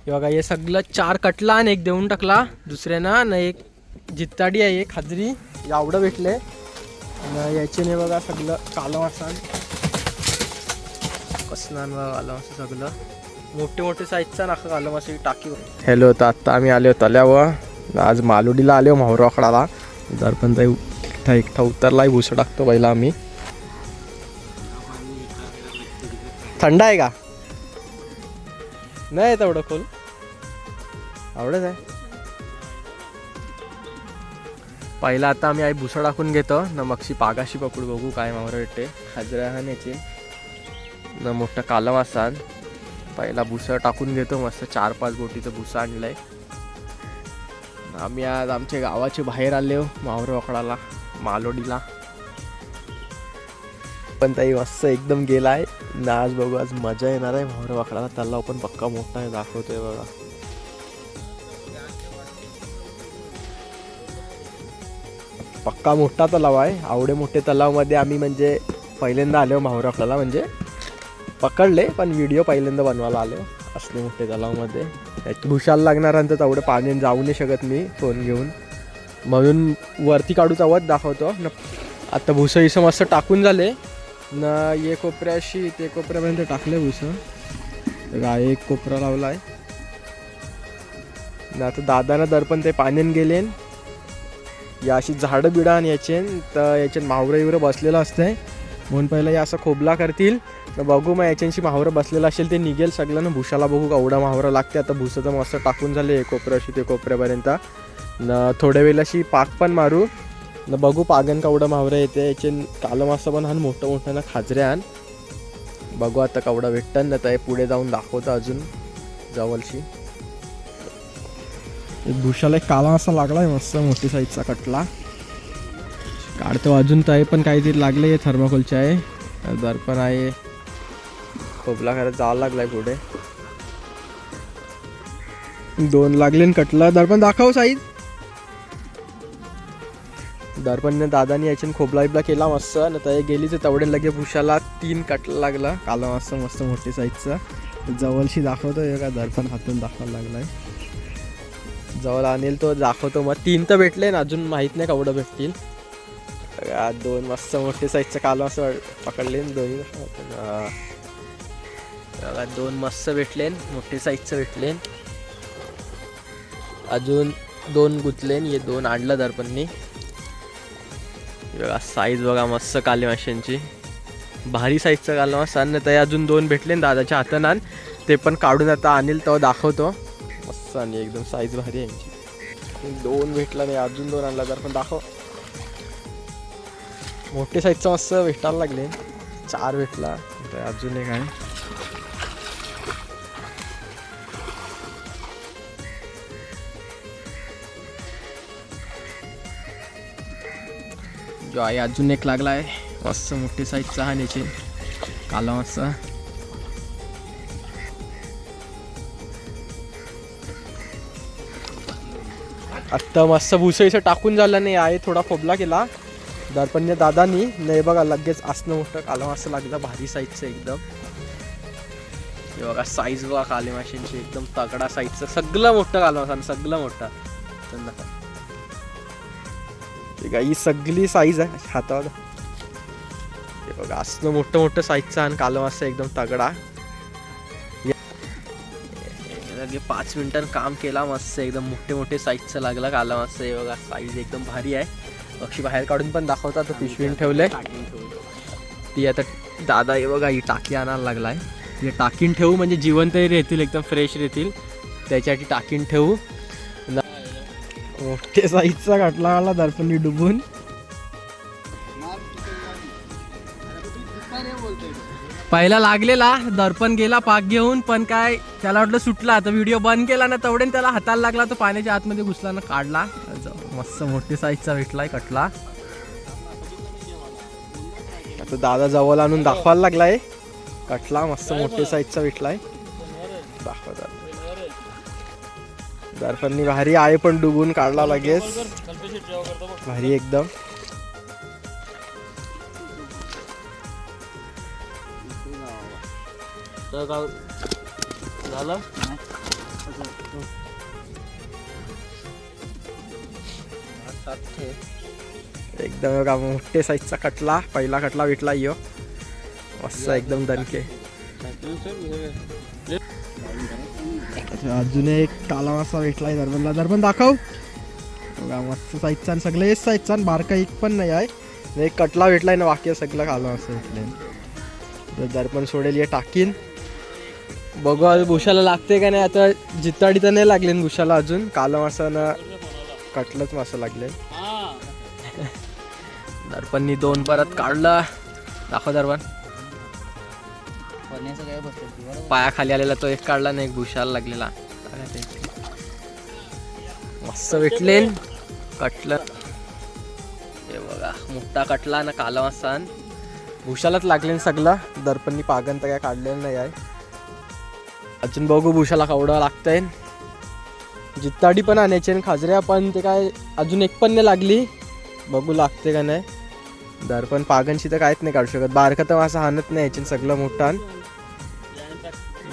बघा हे सगळं 4 कटला आणि एक देऊन टाकला दुसऱ्यानं ना, एक जित्ताडी आहे, एक हाजरी एवढं भेटले आणि याच्याने बघा सगळं कालम असा कसं कालम असं सगळं मोठे मोठे साईजचा नाका कालम असे टाकी. हॅलो, तर आत्ता आम्ही आलो तल्यावर आज मालोडीला आलो माहुराकडाला. जर पण एकटा एकटा उतरलाय भुसं टाकतो पहिला आम्ही. थंड आहे का? नाही तेवढं खोल आवडत आहे. पहिला आता आम्ही आई भुसा टाकून घेतो ना, मगशी पागाशी पकडू बघू काय मावरा भेटते. हाजरा हा न्यायचे ना, मोठा कालम असा पहिला भुसा टाकून घेतो. मस्त 4-5 बोटीचं भुसा आणलंय. आम्ही आज आमच्या गावाच्या बाहेर आले हो मावरा पकडायला मालोडीला. पण ताई मस्त एकदम गेलाय ना. आज बघू आज मजा येणार आहे मावरा पकडायला. तलाव पण पक्का मोठा आहे, दाखवतोय बघा. पक्का मोठा तलाव आहे. आवडे मोठे तलावमध्ये आम्ही म्हणजे पहिल्यांदा आलो माहुरा पकडायला. म्हणजे पकडले पण व्हिडिओ पहिल्यांदा बनवायला आलो असले मोठे तलावमध्ये. भुशाला लागणाऱ्यांतर तेवढं पाण्यात जाऊ नाही शकत मी फोन घेऊन, म्हणून वरती काढूचा वत दाखवतो. आता भुसं इसं मस्त टाकून झाले ना. ये कोपऱ्याशी ते कोपऱ्यापर्यंत टाकले भुसं. एक कोपरा लावला आहे ना. आता दादानं दर्पण ते पाण्यात गेले. या अशी झाडं बिडं आणि याचे तर याच्यात मावरं इवरं बसलेलं असतंय, म्हणून पहिलं या असं खोबला करतील तर बघू. मग याच्याशी मावरं बसलेलं असेल ते निघेल सगळं ना. भुशाला बघू केवढा मावरं लागते. आता भुसं तर मस्त टाकून झाले एक कोपऱ्याशी ते कोपऱ्यापर्यंत न. थोड्या वेळेलाशी पाक पण मारू न, बघू पागन केवढं मावरं येते. याचे कालम असं पण हा मोठं मोठं ना खाजऱ्या आण. बघू आता केवढा भेटतं ना. तर पुढे जाऊन दाखवतं अजून जवळशी. भुशाला एक काला असा लागलाय मस्त मोठी साईजचा कटला काढतो. अजून तर पण काहीतरी लागले थर्माकोलचे आहे. दर्पण आहे, खोबला करत जावं लागलाय पुढे. 2 लागले कटला. दर्पण दाखव साईज. दर्पणने दादानी याच्याने खोबला बिबला केला मस्त ना. तर गेली तर तेवढे लगे भुशाला 3 कटला लागला काला मस्त मस्त मोठी साईजचा. जवळशी दाखवतो का दर्पण हातून दाखवायला लागलाय. जवळ आणेल तो दाखवतो. मग 3 तर भेटले ना, अजून माहीत नाही केवढं भेटतील. 2 मस्त मोठे साईजचं कालम असं पकडले. 2 मस्त भेटले मोठे साईजचं भेटले. अजून 2 गुंतले. हे 2 आणलं दर्पणनी. बघा साईज बघा मस्त काली माशांची भारी साईजचं कालम असं ना. तर अजून 2 भेटले दादाच्या हातानं आण. ते पण काढून आता आणेल तेव्हा दाखवतो. मस्त आणि एकदम साईज भारी आहे यांची. 2 भेटला नाही, अजून 2 आणला तर पण दाखव. मोठे साईजचं मस्त भेटायला लागले. 4 भेटला, अजून एक आहे. जो आहे अजून एक लागला आहे मस्त मोठे साईजचा हा न्याचे काला मस्त. आत्ता मस्त भुसं इथं टाकून झालं नाही आहे. थोडा खोबला केला दर्पणने दादानी. नाही बघा लगेच असणं मोठं कालम असं लागलं भारी साईजचं एकदम. हे बघा साईज बघा काले माशांची एकदम तगडा साईजचं. सगळं मोठं कालम असं सगळं मोठं. ठीक आहे, ही सगळी साईज आहे हातावर. हे बघा असणं मोठं मोठं साईजचं आणि कालम असं एकदम तगडा. 5 मिनिटांनी काम केला मस्त एकदम मोठे मोठे साईजचं लागला काला मस्त. हे बघा साईज एकदम भारी आहे. पक्षी बाहेर काढून पण दाखवतात. तर पिशवीन ठेवले ती. आता दादा हे बघा ही टाकी आणायला लागलाय. हे टाकीन ठेवू म्हणजे जिवंतही राहतील एकदम फ्रेश राहतील त्याच्यासाठी टाकीन ठेवू. मोठे साईजचा काटला आला दर्पणी डुबून. पहिला लागलेला दर्पण गेला पाक घेऊन, पण काय त्याला वाटलं सुटला. तर व्हिडिओ बंद केला ना तेवढे त्याला हाताला लागला. तो पाण्याच्या आतमध्ये घुसला ना, काढला. मस्त मोठे साईजचा भेटलाय कटला. आता दादा जवळ आणून दाखवायला लागलाय कटला मस्त मोठे साईजचा भेटलाय. दाखवतात दर्पणनी भारी आहे पण डुबून काढला लगेच भारी एकदम. झालं एकदम बघा मोठे साईजचा कटला, पहिला कटला भेटला यो मस्त एकदम दणके. अजून एक काला मासा भेटलाय दर्पणला. दर्पण दाखव बघा मस्त साईजचा आणि सगळे साईजचा बारका एक पण नाही आहे. एक कटला भेटलाय ना, बाकी सगळं काला मासा भेटले. दर्पण सोडेल ये टाकीन. बघू आज भुशाला लागते का नाही. आता जिताडी तर नाही लागले भुशाला अजून. काला मासा ना कटलंच मासा लागले. दर्पणनी 2 परत काढला. दाखव दर्पण. पायाखाली आलेला तो एक काढला ना, एक भुशाला लागलेला. मस्त भेटले कटलं. हे बघा मोठा कटला ना काला मासा. भुशालाच लागले सगळं. दर्पणनी पागन तर काय काढलेलं नाही आहे अजून. बघू भुशाला केवढं लागतंय. जित्ताडी पण आणायचे आणि खाजऱ्या पण ते काय अजून एक पण नाही लागली. बघू लागते का नाही. दर्पण पागनशी तर काहीच नाही काढू शकत. बारका तर मासा हाणत नाही याचे सगळं मोठा.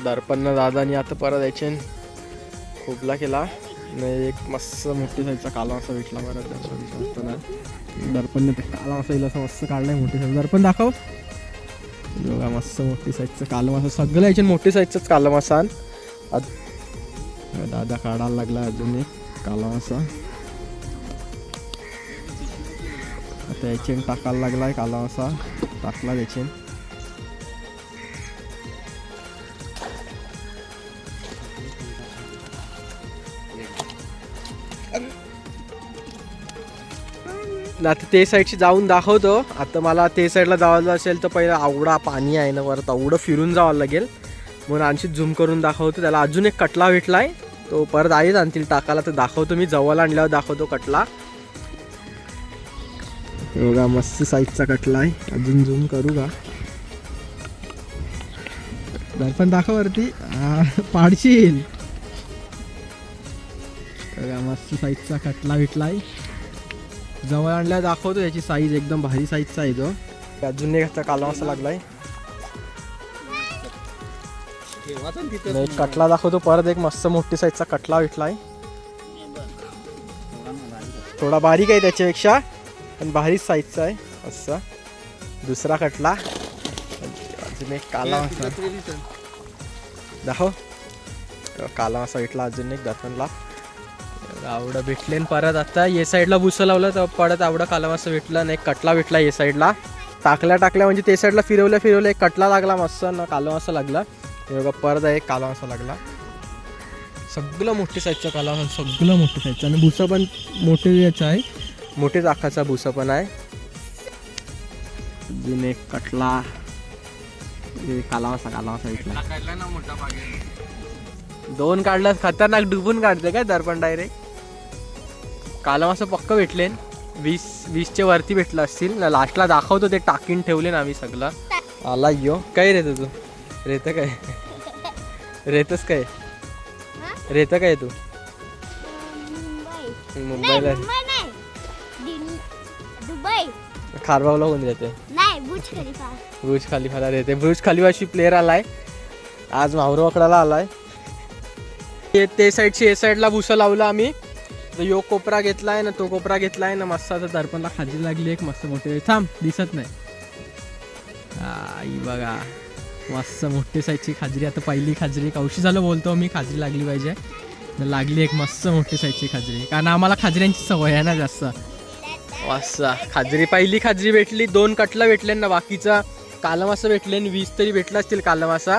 दर्पण दादानी आता परत याचे खोबला केला. एक मस्त मोठी साईजचा काला मासा भेटला परत. दर्पणने ते काला मासा येईल असं मस्त काढलाय मोठी साईज. दर्पण दाखव बघा मस्त मोठी साईजचं काला मासा. सगळं याचे मोठी साईजचंच काला मासा. दादा काढायला लागला अजून एक काला मासा. आता याचे टाकायला लागलाय काला मासा. टाकला याचे. आता ते साईडची जाऊन दाखवतो. आता मला ते साईडला जायचं असेल तर पहिलं आवडा पाणी आहे ना परत आवडं फिरून जावं लागेल. म्हणून आणखी झूम करून दाखवतो. त्याला अजून एक कटला भेटलाय. तो परत आईच आणतील टाकायला तर दाखवतो मी. जवळ आणल्यावर दाखवतो कटला. बघा मस्त साईजचा कटला आहे. अजून झूम करू का. दर्पण दाखव वरती. पाडशील. बघा मस्त साईजचा कटला भेटलाय. जवळ आणल्यावर दाखवतो. याची साईज एकदम भारी साईजचा आहे तो. अजून एक काला मासा लागलाय. एक कटला दाखवतो परत. एक मस्त मोठी साईजचा कटला भेटलाय. थोडा बारीक आहे त्याच्यापेक्षा पण भारी साईजचा आहे असा. दुसरा कटला. अजून एक काला मासा दाखव. काला मासा भेटला अजून एक दर्पणला. आवडं भेटले परत. आता ये साईडला भुसं लावलं तर परत आवडं काला मासा भेटला. नाही कटला भेटला ये साईडला. टाकल्या म्हणजे ते साईडला फिरवल्या एक कटला लागला मस्त ना काला मासा लागला. हे बघा परत एक काला मासा लागला. सगळं मोठी साईजचा काला मासा. सगळं मोठी साईजचा आणि भुसा पण मोठे याचा आहे. मोठेच आखाचा भुसा पण आहे. अजून एक कटला. काला मासा भेटला. 2 काढला. खतरनाक डुबून काढते काय दर्पण डायरेक्ट. काला मासा पक्क भेटले. 20च्या वरती भेटलं असतील. लास्टला दाखवतो ते टाकीन ठेवले ना आम्ही सगळं. आला यो काय रेत तू. रेत काय रेतच काय रेत काय तू. मुंबईला खारबावला कोण येते. बुर्ज खलिफाला येते. बुर्ज खलिफाशी प्लेअर आलाय आज. माहुर वकडाला आलाय. ते साईडची ए साईडला भुसं लावलं आम्ही. यो कोपरा घेतलाय ना तो कोपरा घेतलाय ना मस्त. आता दर्पणला खाजरी लागली एक मस्त मोठी. थांब दिसत नाही. आई बघा मस्त मोठी साईजची खाजरी. आता पहिली खाजरी कौशी झालं बोलतो मी. खाजरी लागली पाहिजे. लागली एक मस्त मोठी साईजची खाजरी. कारण आम्हाला खाजऱ्यांची सवय आहे ना जास्त. मस्त खाजरी. पहिली खाजरी भेटली. 2 कटला भेटले ना. बाकीचा काला मासा भेटले. 20 तरी भेटला असतील काला मासा.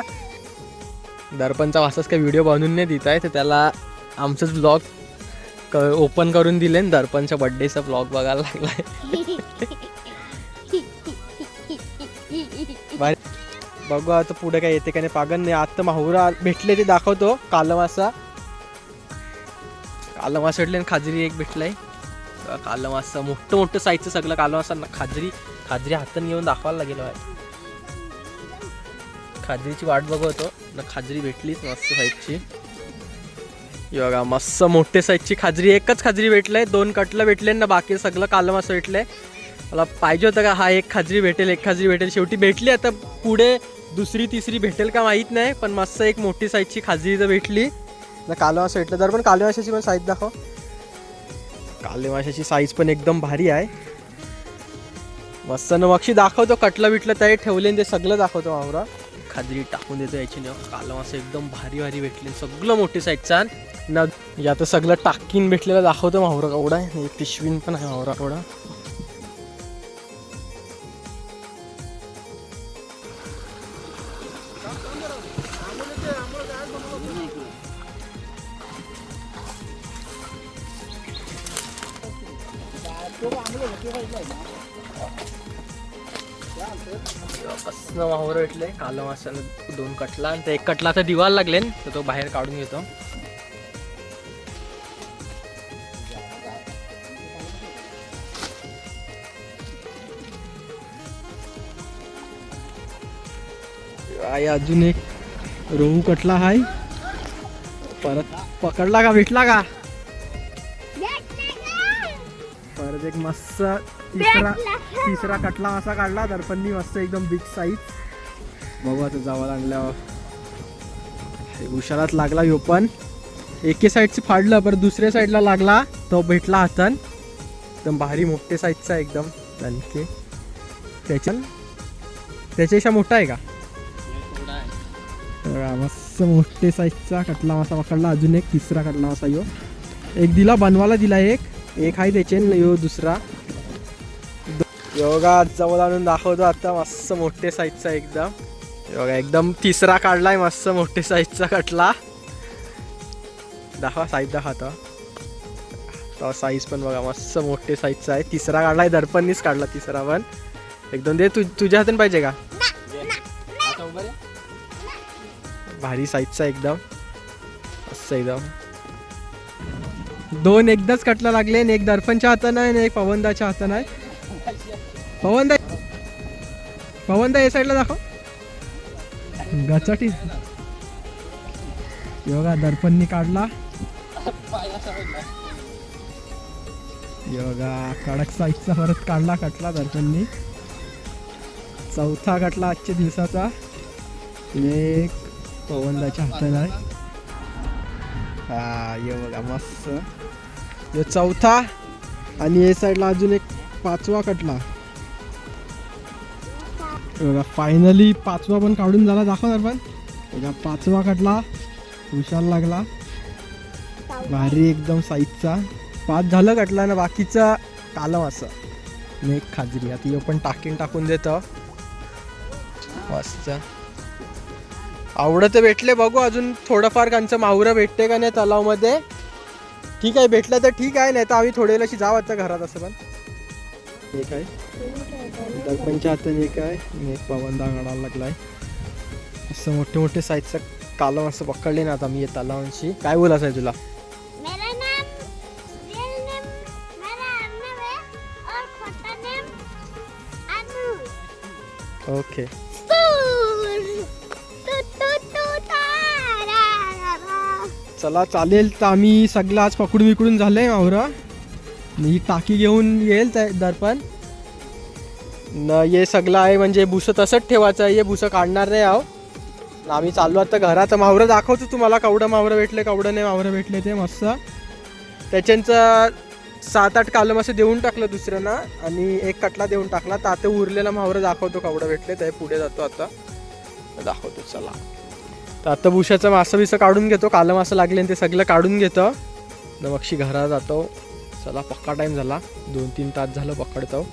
दर्पणचा वासाच काही व्हिडिओ बनवून नाही देत आहे तर त्याला आमचंच ब्लॉग ओपन करून दिले. दर्पणच्या बड्डेचा ब्लॉग बघायला लागलाय. बघू आता पुढे काय येते का नाही. पागन नाही. आता माहुरा भेटले ते दाखवतो. काला मासा भेटले. खाजरी एक भेटलाय. काला मासा मोठं साईजचं सगळं काला मासा. खाजरी हाताने घेऊन दाखवायला लागेल. खाजरीची वाट बघतो ना. खाजरी भेटलीच मस्त साईजची. बघा मस्त मोठे साईजची खाजरी. एकच खाजरी भेटलंय. 2 कटला भेटले ना. बाकी सगळं काला मासा भेटलंय. मला पाहिजे होतं का हा एक खाजरी भेटेल एक खाजरी भेटेल. शेवटी भेटली. आता पुढे 2री 3री भेटेल का माहीत नाही. पण मस्त एक मोठी साईजची खाजरी तर भेटली. काले मासे भेटलं तर पण काले माशाची पण साईज दाखव. काले माशाची साईज पण एकदम भारी आहे. मस्त ना मक्षी दाखवतो. कटलं बिटलं ते ठेवले ते सगळं दाखवतो मावरा. खाजरी टाकून देतो याची ना. काला मासे एकदम भारी भारी भेटले सगळं मोठी साईजचा ना. यात सगळं टाकीन भेटलेलं दाखवतो मावरा केवढा आहे. पिशवीन पण आहे मावरा केवढा. माहोर भेटले काला माशाला 2 कटला आणि 1 कटला तर दिवाला लागले तर तो बाहेर काढून घेतो. अजून एक रोहू कटला आहे. परत पकडला का भेटला का. परत एक मस्त तिसरा कटला मासा काढला दर्पणनी मस्त एकदम बिग साईज. बघू आता जावं आणल्यावर उशालाच लागला. यो पण एके साईडची फाडलं परत दुसऱ्या साईडला लागला तो भेटला हातान. एकदम भारी मोठे साईजचा एकदम दणके. त्याच्यापेक्षा मोठा आहे का. मस्त मोठे साईजचा कटला मासा पकडला. अजून एक तिसरा कटला मासा यो. एक दिला बनवायला दिला. एक आहे त्याचे यो दुसरा. योगा जवळ आणून दाखवतो आता. मस्त मोठे साईजचा एकदम. योगा एकदम तिसरा काढलाय मस्त मोठे साईजचा कटला. दाखवा साईज दाखवतो. तो साईज पण बघा मस्त मोठे साईजचा आहे. तिसरा काढलाय दर्पणनीच काढला तिसरा पण. एकदम दे तुझ्या हातून पाहिजे का. भारी साईजचा एकदम मस्त एकदम. 2 एकदाच कटला लागले. एक दर्पणच्या हातानं आहे आणि एक पवनदाच्या हातानं आहे. पवनदा या साईडला दाखव. गचाटी योगा दर्पणनी काढला. योगा कडक साईजचा परत काढला कटला दर्पणनी. चौथा कटला आजच्या दिवसाचा. एक पवनदाच्या हातानं आहे. हा ये बघा मस्त. यो चौथा आणि या साईडला अजून एक 5वा कटला. फायनली 5वा पण काढून झाला. दाखव दर्पण. 5वा कटला हुशार लागला. भारी एकदम साईजचा. 5 झालं कटला ना. बाकीचा काला मासा आणि एक खाजरी. आता यो पण टाकून देतो मस्त. आवडतं भेटले. बघू अजून थोडंफार कांचं माहुरं भेटते का नाही तलावमध्ये. ठीक आहे भेटलं तर ठीक आहे. नाही तर आम्ही थोडे वेळेशी जाऊ आता घरात. असं पण एक आहे दर्पणच्या हाताने एक आहे आणि एक पवनदा काढायला लागलाय. असं मोठे मोठे साईजचं कालम असं पकडले ना आता मी या तलावांशी. काय बोलायचं आहे तुला. ओके चला चालेल. तर आम्ही सगळं आज पकडून विकडून झालंय मावरा. ही टाकी घेऊन येईल त्या दर्पण न. हे सगळं आहे म्हणजे भुसं तसंच ठेवायचं आहे. हे भुसं काढणार नाही आहो. आम्ही चाललो आता घरात. मावरं दाखवतो तुम्हाला केवढं मावरं भेटले केवढं नाही मावरं भेटले ते मस्त. त्याच्यांचं 7-8 कालम असं देऊन टाकलं दुसऱ्यांना आणि एक कटला देऊन टाकला. तर आता उरलेला मावरं दाखवतो केवढं भेटले. ते पुढे जातो आता दाखवतो. चला तर आता भुशाचं मासं बिसं काढून घेतो. कालम असं लागले ते सगळं काढून घेतो न मक्षी घरात जातो. चला पक्का टाईम झाला. 2-3 तास झालं पकडतो.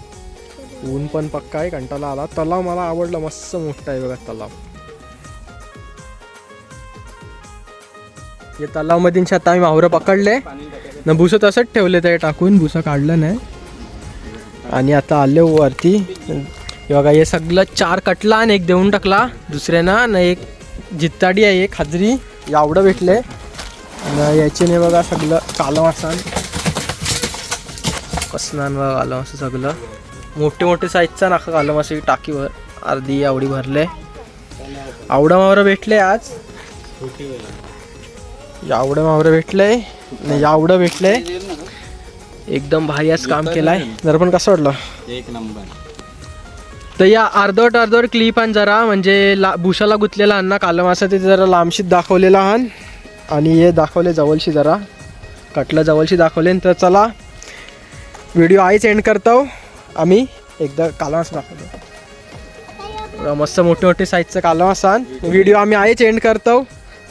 ऊन पण पक्का आहे. कंटाळा आला. तलाव मला आवडलं. मस्त मोठा आहे बघा तलाव. या तलावमध्ये आता आम्ही माहुरं पकडले न. भुसं तसंच ठेवले ते टाकून. भुसं काढलं नाही. आणि आता आले वरती. बघा हे सगळं 4 कटला आणि 1 देऊन टाकला दुसऱ्यानं न. एक जित्ताडी आहे एक खाजरी. एवढं भेटले न. याच्याने बघा सगळं कालम असान कसनान बघा कालम असं सगळं मोठे मोठे साईजचा नाका कालम असं टाकीवर अर्धी आवडी भरले. आवडं मावरं भेटले आज. एवढं मावरं भेटलंय नाही. एवढं भेटलंय एकदम भारी आज काम केलाय. जर पण कसं वाटलं. एक नंबर. तर या अर्धवट क्लिप आण जरा म्हणजे भुशाला गुंतलेला अन्न कालम असं ते जरा लांबशीत दाखवलेला आण. आणि हे दाखवले जवळशी जरा कटलं जवळशी दाखवले. तर चला व्हिडिओ आईच एंड करतो. आम्ही एकदा कालवास दाखवतो मस्त मोठे मोठे साईजचं कालवासान. व्हिडिओ आम्ही आईच एंड करतो.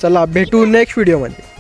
चला भेटू नेक्स्ट व्हिडिओमध्ये.